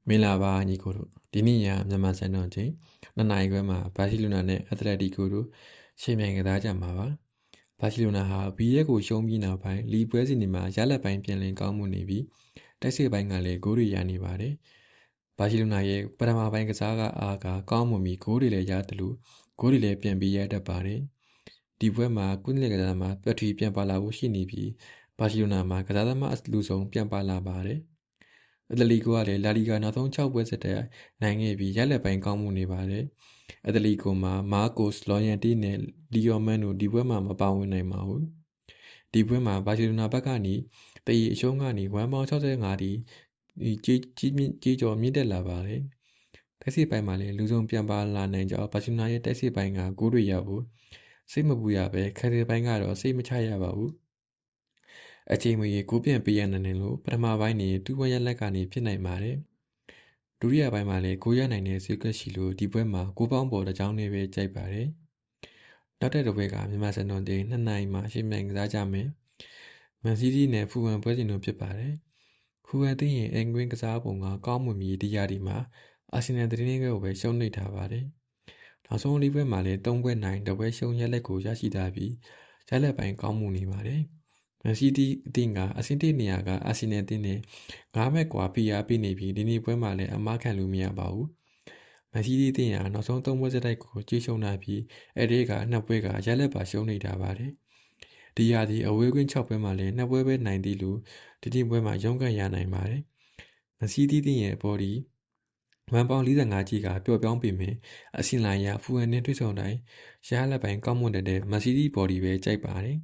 မင်္ဂလာပါညီကိုတို့ဒီနေ့ရမြန်မာစံတော်ချိန်2နာရီခွဲမှာဘာစီလိုနာနဲ့အက်တလက်တီကိုတို့ရှေ့မြိုင်ကစားကြမှာပါဘာစီလိုနာဟာဘီရက်ကိုရှုံးပြီးနောက်ပိုင်းလီပွဲစဉ်တွေမှာရလက်ပိုင်းပြန်လည်ကောင်းမှုနေပြီးတိုက်စစ်ပိုင်းကလည်းဂိုးတွေရနေပါတယ်ဘာစီလိုနာရဲ့ပထမပိုင်းကစားကအားကကောင်းမှုမီဂိုးတွေလည်းရတယ်လို့ဂိုးတွေလည်းပြန်ပြီးရတတ်ပါတယ်ဒီပွဲမှာကုသလကစားမှာပက်ထရီပြန်ပါလာဖို့ရှိနေပြီးဘာစီလိုနာမှာကစားသမားအလူဆုံးပြန်ပါလာပါတယ်အက်တလီကိုကလည်းလာလီဂါနောက်ဆုံး6ပွဲဆက်တဲ့နိုင်ခဲ့ပြီးရက်လက်ပိုင်းကောင်းမှုနေပါတယ်။အက်တလီကိုမှာမာကိုစ်လော်ယန်တီနဲ့လီယိုမန်တို့ဒီပွဲမှာမပါဝင်နိုင်ပါဘူး။ဒီပွဲမှာဘာစီလိုနာဘက်ကနေတရီအရှုံးကနေ1.65တီကြီးကျော်မြင့်တက်လာပါတယ်။တိုက်စစ်ပိုင်းမှာလည်းလူဆုံးပြန်ပါလာနိုင်ကြောင်းဘာစီလိုနာရဲ့တိုက်စစ်ပိုင်းကဂိုးတွေရဖို့စိတ်မပူရပဲခက်တဲ့ပိုင်းကတော့စိတ်မချရပါဘူး။အချိန်မီကိုပြန်ပေးရနိုင်လို့ပထမပိုင်းနေတူဝက်ရက်လက်ကနေဖြစ်နိုင်ပါတယ်ဒုတိယပိုင်းမှာလည်းကိုရနိုင်တဲ့ဇက်ကရှိလို့ဒီပွဲမှာကိုပေါင်းပေါ်တစ်ကြောင်းနဲ့ပဲကြိုက်ပါတယ်နောက်တဲ့တစ်ပွဲကမြန်မာစံတော်တင်2နိုင်မှာရှင်းမြန်ကစားကြမယ်မန်စီးတီးနဲ့ဖူဝမ်ပွဲစဉ်တို့ဖြစ်ပါတယ်ဖူဝမ်သိရင်အင်္ဂဝင်းကစားပုံကကောင်းမွန်ပြီးဒီယာဒီမှာအာဆင်နယ်တင်းကိုပဲရှုံးနေထားပါတယ်နောက်ဆုံးလေးပွဲမှာလည်း3ပွဲနိုင်တစ်ပွဲရှုံးရက်လက်ကိုရရှိထားပြီးရက်လက်ပိုင်းကောင်းမှုနေပါတယ်မန်စီးတီးအသင်းကအဆင့်1နေရာကအာဆင်နယ်အသင်းနဲ့9မှတ်ကွာဖိအားပေးနေပြီးဒီနေ့ပွဲမှာလည်းအမားခံလို့မရပါဘူးမန်စီးတီးအသင်းကနောက်ဆုံး3ပွဲစတိုက်ကိုကြေးရှုံးလာပြီးအဲ့ဒီက2ပွဲကရက်လက်ပါရှုံးနေတာပါတယ်ဒီရာဒီအဝေးကွင်း6ပွဲမှာလည်း2ပွဲပဲနိုင်သေးလို့ဒီနေ့ပွဲမှာရုန်းကန်ရနိုင်ပါတယ်မန်စီးတီးအသင်းရဲ့ဘော်ဒီ1.45ကြီးကပျော့ပြောင်းပေမဲ့အဆင်လာရဖူအန်နဲ့တွေ့ဆုံတိုင်းရှားလက်ပိုင်းကောင်းမွန်တဲ့မန်စီးတီးဘော်ဒီပဲကြိုက်ပါတယ်